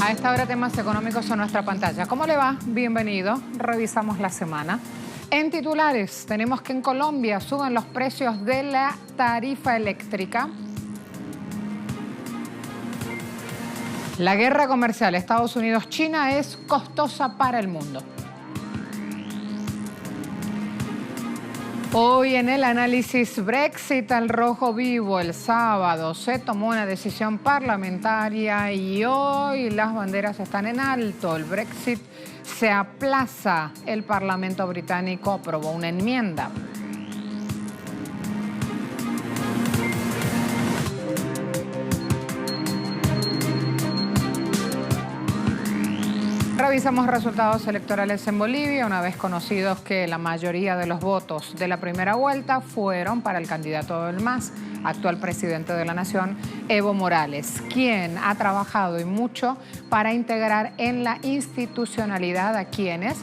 A esta hora temas económicos en nuestra pantalla. ¿Cómo le va? Bienvenido. Revisamos la semana. En titulares tenemos que en Colombia suben los precios de la tarifa eléctrica. La guerra comercial Estados Unidos-China es costosa para el mundo. Hoy en el análisis Brexit al rojo vivo, el sábado se tomó una decisión parlamentaria y hoy las banderas están en alto. El Brexit se aplaza. El Parlamento británico aprobó una enmienda. Revisamos resultados electorales en Bolivia, una vez conocidos que la mayoría de los votos de la primera vuelta fueron para el candidato del MAS, actual presidente de la Nación, Evo Morales, quien ha trabajado y mucho para integrar en la institucionalidad a quienes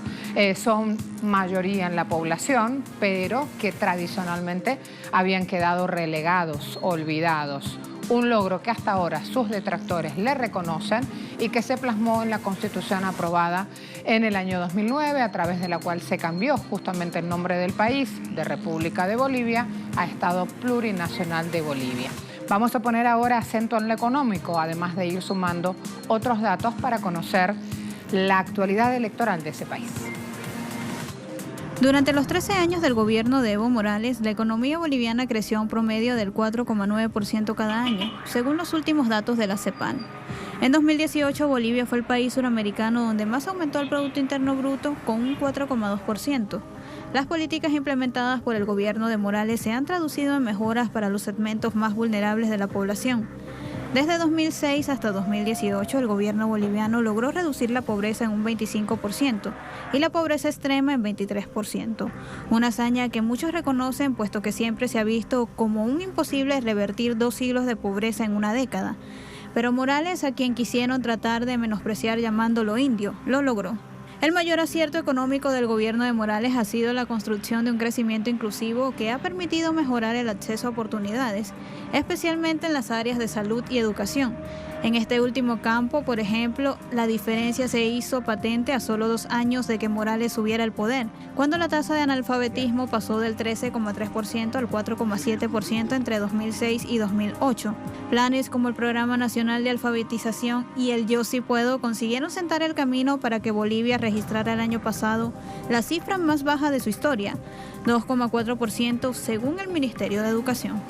son mayoría en la población, pero que tradicionalmente habían quedado relegados, olvidados. Un logro que hasta ahora sus detractores le reconocen y que se plasmó en la Constitución aprobada en el año 2009, a través de la cual se cambió justamente el nombre del país, de República de Bolivia, a Estado Plurinacional de Bolivia. Vamos a poner ahora acento en lo económico, además de ir sumando otros datos para conocer la actualidad electoral de ese país. Durante los 13 años del gobierno de Evo Morales, la economía boliviana creció a un promedio del 4,9% cada año, según los últimos datos de la CEPAL. En 2018, Bolivia fue el país suramericano donde más aumentó el Producto Interno Bruto, con un 4,2%. Las políticas implementadas por el gobierno de Morales se han traducido en mejoras para los segmentos más vulnerables de la población. Desde 2006 hasta 2018, el gobierno boliviano logró reducir la pobreza en un 25% y la pobreza extrema en 23%. Una hazaña que muchos reconocen, puesto que siempre se ha visto como un imposible revertir 2 siglos de pobreza en una década. Pero Morales, a quien quisieron tratar de menospreciar llamándolo indio, lo logró. El mayor acierto económico del gobierno de Morales ha sido la construcción de un crecimiento inclusivo que ha permitido mejorar el acceso a oportunidades, especialmente en las áreas de salud y educación. En este último campo, por ejemplo, la diferencia se hizo patente a solo 2 años de que Morales subiera al poder, cuando la tasa de analfabetismo pasó del 13,3% al 4,7% entre 2006 y 2008. Planes como el Programa Nacional de Alfabetización y el Yo Sí Puedo consiguieron sentar el camino para que Bolivia registrara el año pasado la cifra más baja de su historia, 2,4% según el Ministerio de Educación.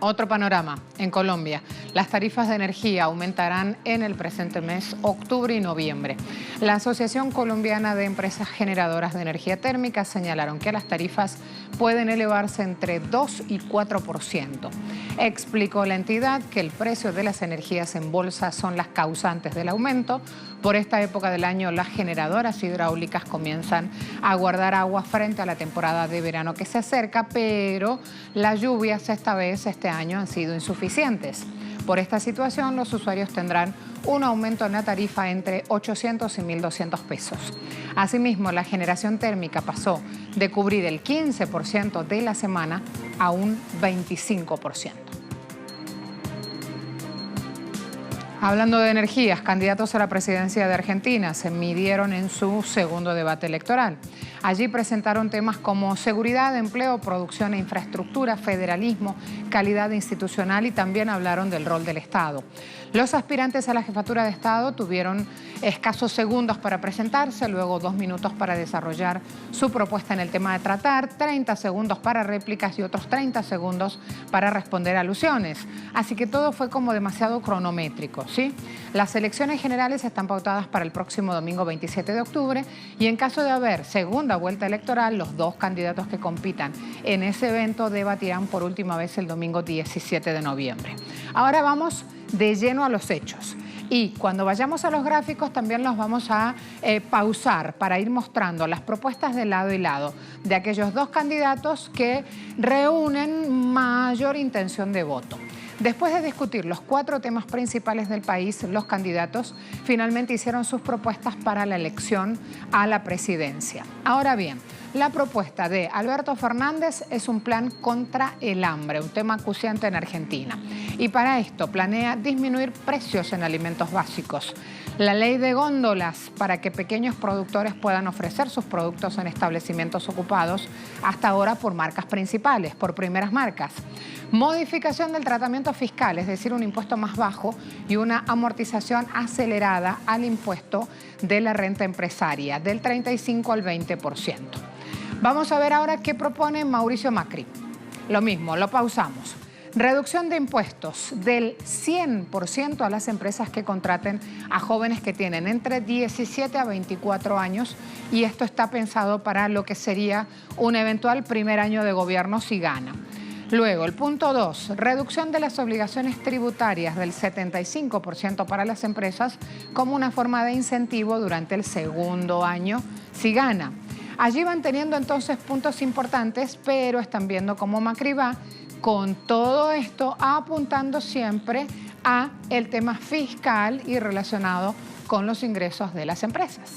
Otro panorama en Colombia. Las tarifas de energía aumentarán en el presente mes, octubre y noviembre. La Asociación Colombiana de Empresas Generadoras de Energía Térmica señalaron que las tarifas pueden elevarse entre 2 y 4%. Explicó la entidad que el precio de las energías en bolsa son las causantes del aumento. Por esta época del año, las generadoras hidráulicas comienzan a guardar agua frente a la temporada de verano que se acerca, pero las lluvias este año han sido insuficientes. Por esta situación, los usuarios tendrán un aumento en la tarifa entre 800 y 1.200 pesos. Asimismo, la generación térmica pasó de cubrir el 15% de la semana a un 25%. Hablando de energías, candidatos a la presidencia de Argentina se midieron en su segundo debate electoral. Allí presentaron temas como seguridad, empleo, producción e infraestructura, federalismo, calidad institucional y también hablaron del rol del Estado. Los aspirantes a la jefatura de Estado tuvieron escasos segundos para presentarse, luego 2 minutos para desarrollar su propuesta en el tema de tratar, 30 segundos para réplicas y otros 30 segundos para responder alusiones. Así que todo fue como demasiado cronométrico, ¿sí? Las elecciones generales están pautadas para el próximo domingo 27 de octubre y en caso de haber segunda vuelta electoral, los 2 candidatos que compitan en ese evento debatirán por última vez el domingo 17 de noviembre. Ahora vamos de lleno a los hechos. Y cuando vayamos a los gráficos también los vamos a pausar para ir mostrando las propuestas de lado y lado de aquellos 2 candidatos que reúnen mayor intención de voto. Después de discutir los 4 temas principales del país, los candidatos finalmente hicieron sus propuestas para la elección a la presidencia. Ahora bien, La propuesta de Alberto Fernández es un plan contra el hambre, un tema acuciante en Argentina. Y para esto planea disminuir precios en alimentos básicos. La ley de góndolas para que pequeños productores puedan ofrecer sus productos en establecimientos ocupados, hasta ahora por marcas principales, por primeras marcas. Modificación del tratamiento fiscal, es decir, un impuesto más bajo y una amortización acelerada al impuesto de la renta empresaria, del 35 al 20%. Vamos a ver ahora qué propone Mauricio Macri. Lo mismo, lo pausamos. Reducción de impuestos del 100% a las empresas que contraten a jóvenes que tienen entre 17 a 24 años, y esto está pensado para lo que sería un eventual primer año de gobierno si gana. Luego, el punto 2, reducción de las obligaciones tributarias del 75% para las empresas como una forma de incentivo durante el segundo año si gana. Allí van teniendo entonces puntos importantes, pero están viendo cómo Macri va con todo esto apuntando siempre a el tema fiscal y relacionado con los ingresos de las empresas.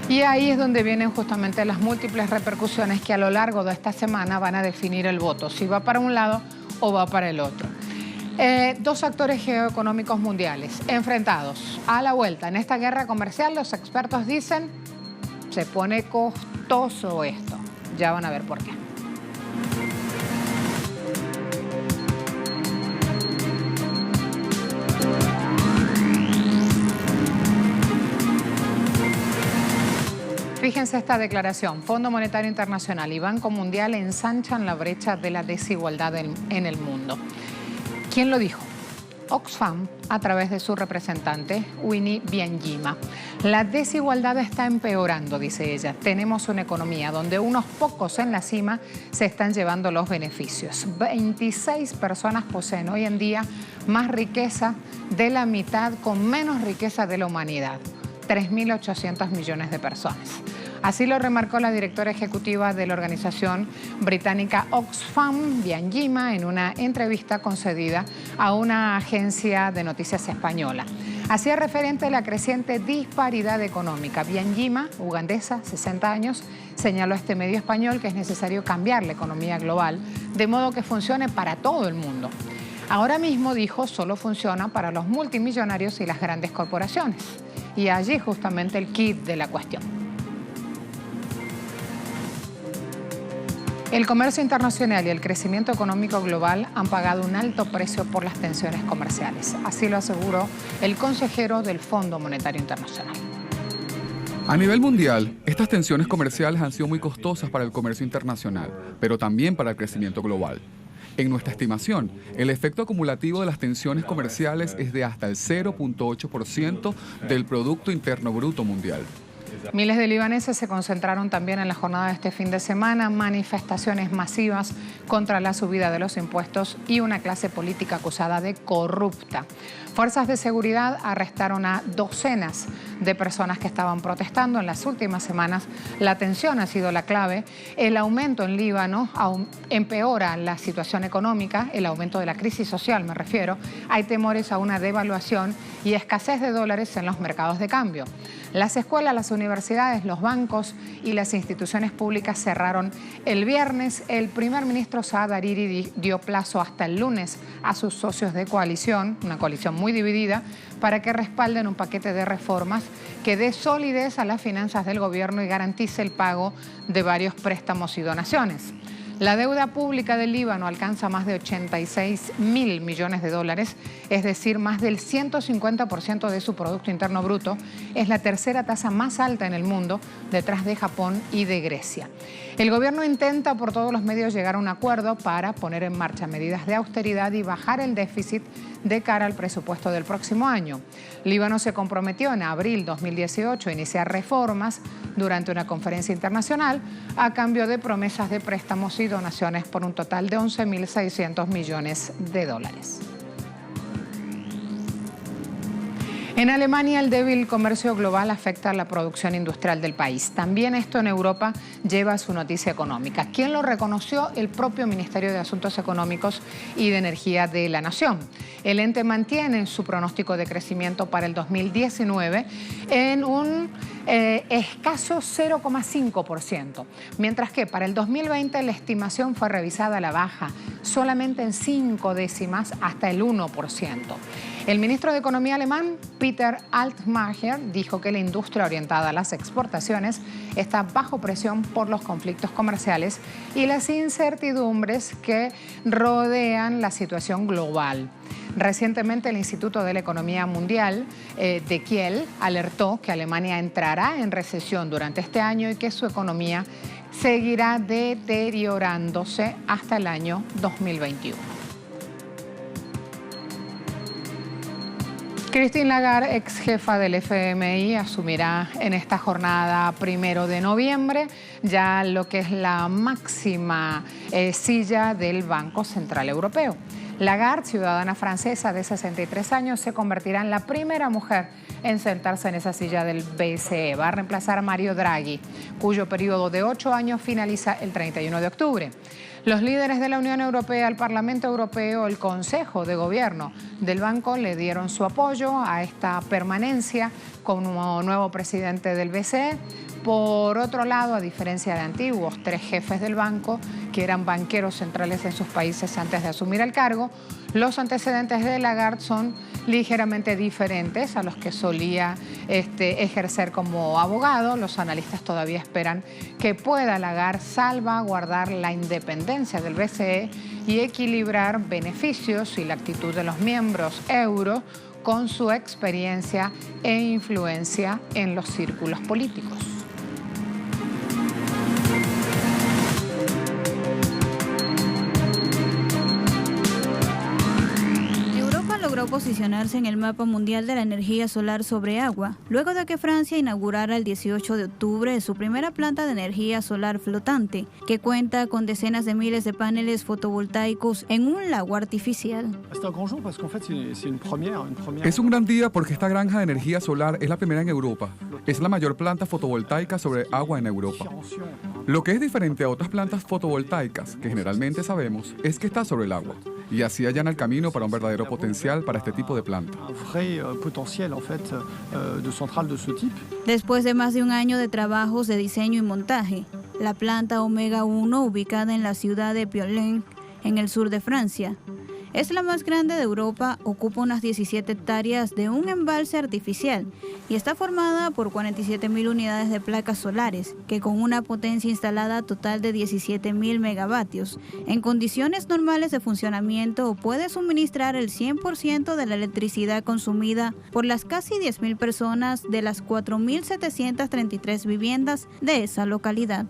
Y ahí es donde vienen justamente las múltiples repercusiones que a lo largo de esta semana van a definir el voto, si va para un lado o va para el otro. Dos actores geoeconómicos mundiales enfrentados a la vuelta. En esta guerra comercial los expertos dicen se pone costoso esto. Ya van a ver por qué. Fíjense esta declaración. Fondo Monetario Internacional y Banco Mundial ensanchan la brecha de la desigualdad en el mundo. ¿Quién lo dijo? Oxfam, a través de su representante, Winnie Byanyima. La desigualdad está empeorando, dice ella. Tenemos una economía donde unos pocos en la cima se están llevando los beneficios. 26 personas poseen hoy en día más riqueza de la mitad con menos riqueza de la humanidad. 3.800 millones de personas. Así lo remarcó la directora ejecutiva de la organización británica Oxfam, Byanyima, en una entrevista concedida a una agencia de noticias española. Hacía referente a la creciente disparidad económica. Byanyima, ugandesa, 60 años, señaló a este medio español que es necesario cambiar la economía global de modo que funcione para todo el mundo. Ahora mismo, dijo, solo funciona para los multimillonarios y las grandes corporaciones. Y allí justamente el quid de la cuestión. El comercio internacional y el crecimiento económico global han pagado un alto precio por las tensiones comerciales. Así lo aseguró el consejero del Fondo Monetario Internacional. A nivel mundial, estas tensiones comerciales han sido muy costosas para el comercio internacional, pero también para el crecimiento global. En nuestra estimación, el efecto acumulativo de las tensiones comerciales es de hasta el 0.8% del Producto Interno Bruto mundial. Miles de libaneses se concentraron también en la jornada de este fin de semana, manifestaciones masivas contra la subida de los impuestos y una clase política acusada de corrupta. Fuerzas de seguridad arrestaron a docenas de personas que estaban protestando. En las últimas semanas la tensión ha sido la clave. El aumento en Líbano empeora la situación económica, el aumento de la crisis social me refiero. Hay temores a una devaluación y escasez de dólares en los mercados de cambio. Las escuelas, las universidades, los bancos y las instituciones públicas cerraron el viernes. El primer ministro Saad Hariri dio plazo hasta el lunes a sus socios de coalición, una coalición muy dividida, para que respalden un paquete de reformas que dé solidez a las finanzas del gobierno y garantice el pago de varios préstamos y donaciones. La deuda pública del Líbano alcanza más de 86.000 millones de dólares, es decir, más del 150% de su Producto Interno Bruto. Es la tercera tasa más alta en el mundo, detrás de Japón y de Grecia. El gobierno intenta por todos los medios llegar a un acuerdo para poner en marcha medidas de austeridad y bajar el déficit de cara al presupuesto del próximo año. Líbano se comprometió en abril 2018 a iniciar reformas durante una conferencia internacional a cambio de promesas de préstamos y donaciones por un total de 11.600 millones de dólares. En Alemania, el débil comercio global afecta a la producción industrial del país. También esto en Europa lleva su noticia económica. ¿Quién lo reconoció? El propio Ministerio de Asuntos Económicos y de Energía de la Nación. El ente mantiene su pronóstico de crecimiento para el 2019 en un escaso 0,5%, mientras que para el 2020 la estimación fue revisada a la baja, solamente en 5 décimas hasta el 1%. El ministro de Economía alemán, Peter Altmaier, dijo que la industria orientada a las exportaciones está bajo presión por los conflictos comerciales y las incertidumbres que rodean la situación global. Recientemente el Instituto de la Economía Mundial de Kiel alertó que Alemania entrará en recesión durante este año y que su economía seguirá deteriorándose hasta el año 2021. Christine Lagarde, ex jefa del FMI, asumirá en esta jornada 1 de noviembre ya lo que es la máxima silla del Banco Central Europeo. Lagarde, ciudadana francesa de 63 años, se convertirá en la primera mujer en sentarse en esa silla del BCE. Va a reemplazar a Mario Draghi, cuyo periodo de 8 años finaliza el 31 de octubre. Los líderes de la Unión Europea, el Parlamento Europeo, el Consejo de Gobierno del banco le dieron su apoyo a esta permanencia como nuevo presidente del BCE. Por otro lado, a diferencia de antiguos 3 jefes del banco, que eran banqueros centrales en sus países antes de asumir el cargo, los antecedentes de Lagarde son ligeramente diferentes a los que solía ejercer como abogado. Los analistas todavía esperan que pueda Lagarde salvaguardar la independencia del BCE y equilibrar beneficios y la actitud de los miembros euro con su experiencia e influencia en los círculos políticos. Logró posicionarse en el mapa mundial de la energía solar sobre agua, luego de que Francia inaugurara el 18 de octubre su primera planta de energía solar flotante, que cuenta con decenas de miles de paneles fotovoltaicos en un lago artificial. Es un gran día porque esta granja de energía solar es la primera en Europa. Es la mayor planta fotovoltaica sobre agua en Europa. Lo que es diferente a otras plantas fotovoltaicas, que generalmente sabemos, es que está sobre el agua, y así allana el camino para un verdadero potencial para este tipo de planta. Después de más de un año de trabajos de diseño y montaje, la planta Omega 1, ubicada en la ciudad de Piolène, en el sur de Francia, es la más grande de Europa, ocupa unas 17 hectáreas de un embalse artificial y está formada por 47.000 unidades de placas solares, que con una potencia instalada total de 17.000 megavatios, en condiciones normales de funcionamiento puede suministrar el 100% de la electricidad consumida por las casi 10.000 personas de las 4.733 viviendas de esa localidad.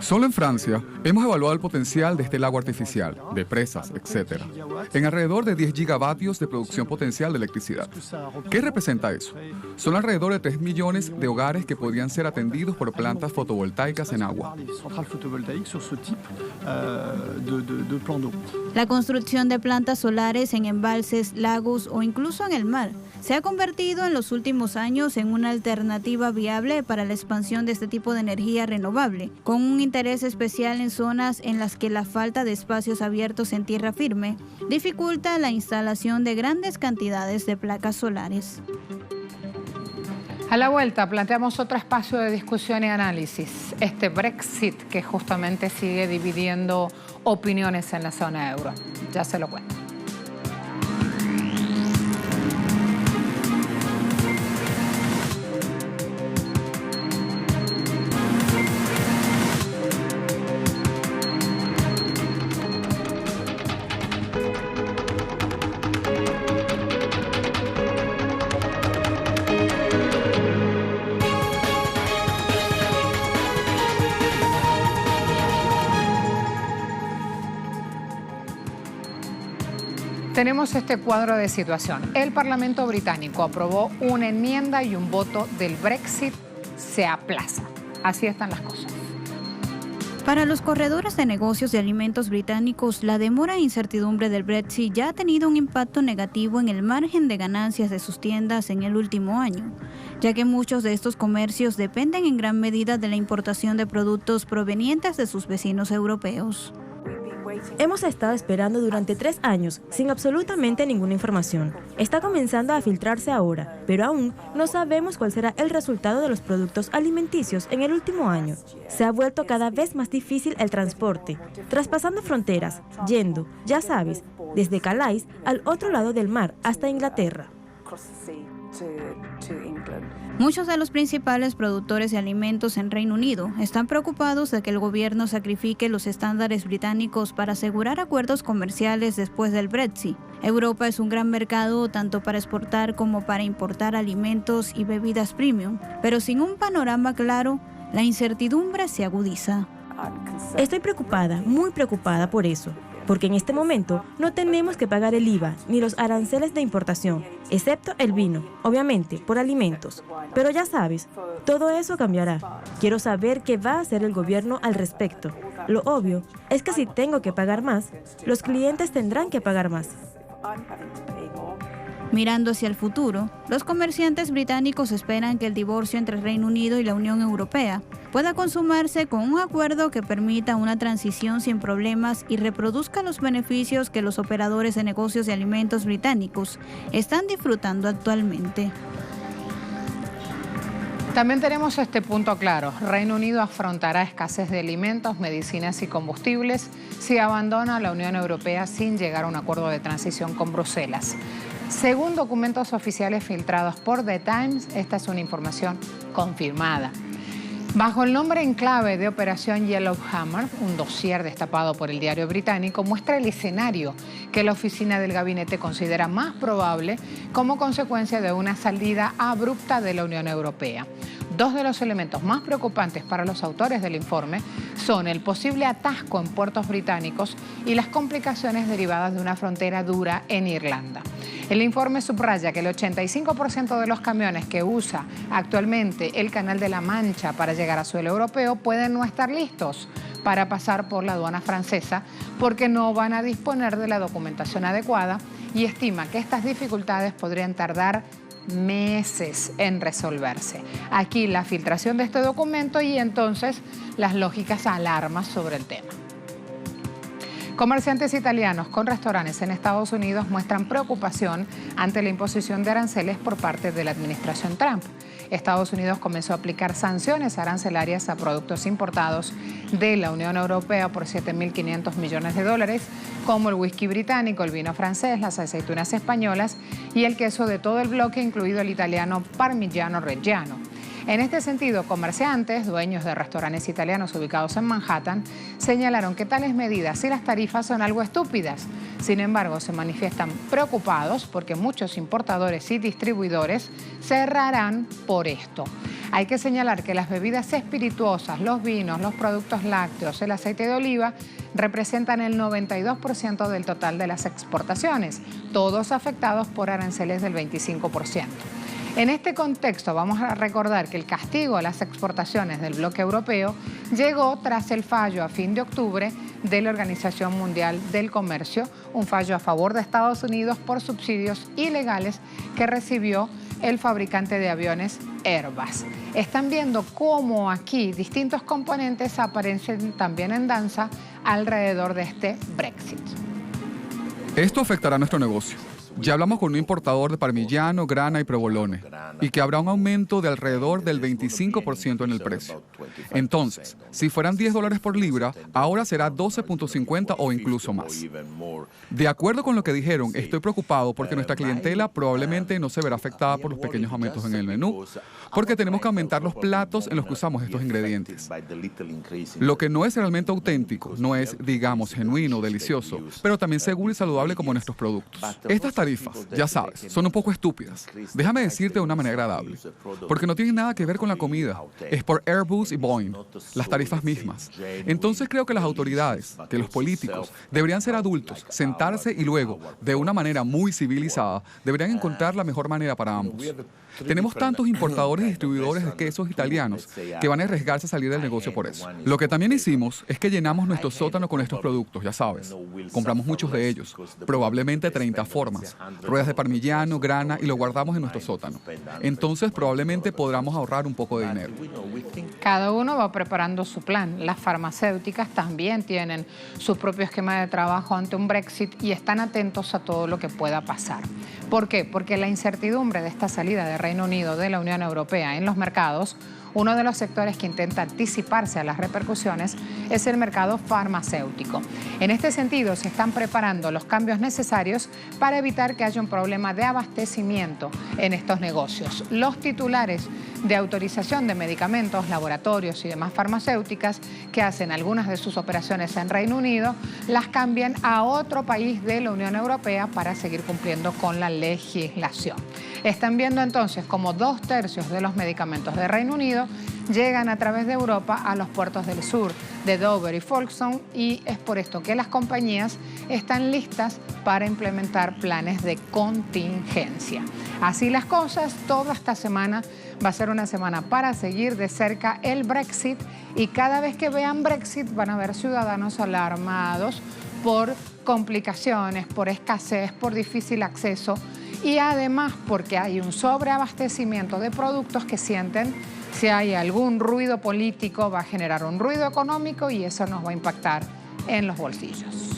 Solo en Francia hemos evaluado el potencial de este lago artificial, de presas, etc., en alrededor de 10 gigavatios de producción potencial de electricidad. ¿Qué representa eso? Son alrededor de 3 millones de hogares que podrían ser atendidos por plantas fotovoltaicas en agua. La construcción de plantas solares en embalses, lagos o incluso en el mar se ha convertido en los últimos años en una alternativa viable para la expansión de este tipo de energía renovable, con un interés especial en zonas en las que la falta de espacios abiertos en tierra firme dificulta la instalación de grandes cantidades de placas solares. A la vuelta planteamos otro espacio de discusión y análisis, este Brexit que justamente sigue dividiendo opiniones en la zona euro. Ya se lo cuento. Tenemos este cuadro de situación. El Parlamento británico aprobó una enmienda y un voto del Brexit se aplaza. Así están las cosas. Para los corredores de negocios de alimentos británicos, la demora e incertidumbre del Brexit ya ha tenido un impacto negativo en el margen de ganancias de sus tiendas en el último año, ya que muchos de estos comercios dependen en gran medida de la importación de productos provenientes de sus vecinos europeos. Hemos estado esperando durante 3 años sin absolutamente ninguna información. Está comenzando a filtrarse ahora, pero aún no sabemos cuál será el resultado de los productos alimenticios en el último año. Se ha vuelto cada vez más difícil el transporte, traspasando fronteras, yendo, ya sabes, desde Calais al otro lado del mar hasta Inglaterra. Muchos de los principales productores de alimentos en Reino Unido están preocupados de que el gobierno sacrifique los estándares británicos para asegurar acuerdos comerciales después del Brexit. Europa es un gran mercado tanto para exportar como para importar alimentos y bebidas premium, pero sin un panorama claro, la incertidumbre se agudiza. Estoy preocupada, muy preocupada por eso, porque en este momento no tenemos que pagar el IVA ni los aranceles de importación, excepto el vino, obviamente, por alimentos. Pero ya sabes, todo eso cambiará. Quiero saber qué va a hacer el gobierno al respecto. Lo obvio es que si tengo que pagar más, los clientes tendrán que pagar más. Mirando hacia el futuro, los comerciantes británicos esperan que el divorcio entre Reino Unido y la Unión Europea pueda consumarse con un acuerdo que permita una transición sin problemas y reproduzca los beneficios que los operadores de negocios de alimentos británicos están disfrutando actualmente. También tenemos este punto claro. Reino Unido afrontará escasez de alimentos, medicinas y combustibles si abandona la Unión Europea sin llegar a un acuerdo de transición con Bruselas. Según documentos oficiales filtrados por The Times, esta es una información confirmada. Bajo el nombre en clave de Operación Yellowhammer, un dossier destapado por el diario británico muestra el escenario que la oficina del gabinete considera más probable como consecuencia de una salida abrupta de la Unión Europea. Dos de los elementos más preocupantes para los autores del informe son el posible atasco en puertos británicos y las complicaciones derivadas de una frontera dura en Irlanda. El informe subraya que el 85% de los camiones que usa actualmente el Canal de la Mancha para llegar a suelo europeo pueden no estar listos para pasar por la aduana francesa porque no van a disponer de la documentación adecuada y estima que estas dificultades podrían tardar meses en resolverse. Aquí la filtración de este documento y entonces las lógicas alarmas sobre el tema. Comerciantes italianos con restaurantes en Estados Unidos muestran preocupación ante la imposición de aranceles por parte de la administración Trump. Estados Unidos comenzó a aplicar sanciones arancelarias a productos importados de la Unión Europea por $7.500 millones, como el whisky británico, el vino francés, las aceitunas españolas y el queso de todo el bloque, incluido el italiano Parmigiano Reggiano. En este sentido, comerciantes, dueños de restaurantes italianos ubicados en Manhattan, señalaron que tales medidas y las tarifas son algo estúpidas. Sin embargo, se manifiestan preocupados porque muchos importadores y distribuidores cerrarán por esto. Hay que señalar que las bebidas espirituosas, los vinos, los productos lácteos, el aceite de oliva representan el 92% del total de las exportaciones, todos afectados por aranceles del 25%. En este contexto vamos a recordar que el castigo a las exportaciones del bloque europeo llegó tras el fallo a fin de octubre de la Organización Mundial del Comercio, un fallo a favor de Estados Unidos por subsidios ilegales que recibió el fabricante de aviones Airbus. Están viendo cómo aquí distintos componentes aparecen también en danza alrededor de este Brexit. Esto afectará nuestro negocio. Ya hablamos con un importador de parmigiano, grana y provolone, y que habrá un aumento de alrededor del 25% en el precio. Entonces, si fueran $10 por libra, ahora será 12.50 o incluso más. De acuerdo con lo que dijeron, estoy preocupado porque nuestra clientela probablemente no se verá afectada por los pequeños aumentos en el menú, porque tenemos que aumentar los platos en los que usamos estos ingredientes. Lo que no es realmente auténtico, no es, digamos, genuino, delicioso, pero también seguro y saludable como nuestros productos. Estas tarifas, ya sabes, son un poco estúpidas. Déjame decirte de una manera agradable, porque no tienen nada que ver con la comida. Es por Airbus y Boeing, las tarifas mismas. Entonces creo que las autoridades, que los políticos, deberían ser adultos, sentarse y luego, de una manera muy civilizada, deberían encontrar la mejor manera para ambos. Tenemos tantos importadores y distribuidores de quesos italianos que van a arriesgarse a salir del negocio por eso. Lo que también hicimos es que llenamos nuestro sótano con estos productos, ya sabes. Compramos muchos de ellos, probablemente 30 formas, ruedas de parmigiano, grana y lo guardamos en nuestro sótano. Entonces probablemente podamos ahorrar un poco de dinero. Cada uno va preparando su plan. Las farmacéuticas también tienen su propio esquema de trabajo ante un Brexit y están atentos a todo lo que pueda pasar. ¿Por qué? Porque la incertidumbre de esta salida del Reino Unido de la Unión Europea en los mercados, uno de los sectores que intenta anticiparse a las repercusiones es el mercado farmacéutico. En este sentido, se están preparando los cambios necesarios para evitar que haya un problema de abastecimiento en estos negocios. Los titulares de autorización de medicamentos, laboratorios y demás farmacéuticas que hacen algunas de sus operaciones en Reino Unido, las cambian a otro país de la Unión Europea para seguir cumpliendo con la legislación. Están viendo entonces como 2/3 de los medicamentos de Reino Unido llegan a través de Europa a los puertos del sur de Dover y Folkestone, y es por esto que las compañías están listas para implementar planes de contingencia. Así las cosas, toda esta semana va a ser una semana para seguir de cerca el Brexit, y cada vez que vean Brexit van a ver ciudadanos alarmados por complicaciones, por escasez, por difícil acceso y además porque hay un sobreabastecimiento de productos que sienten si hay algún ruido político va a generar un ruido económico y eso nos va a impactar en los bolsillos.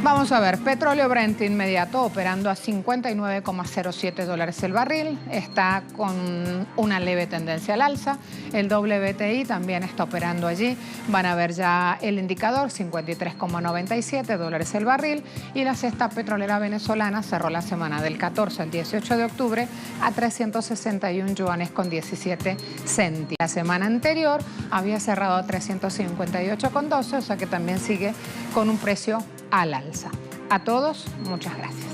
Vamos a ver, petróleo Brent inmediato operando a $59,07 el barril, está con una leve tendencia al alza. El WTI también está operando allí, van a ver ya el indicador, $53,97 el barril, y la cesta petrolera venezolana cerró la semana del 14 al 18 de octubre a 361 yuanes con 17 céntimos. La semana anterior había cerrado a 358,12, o sea que también sigue con un precio al alza. A todos, muchas gracias.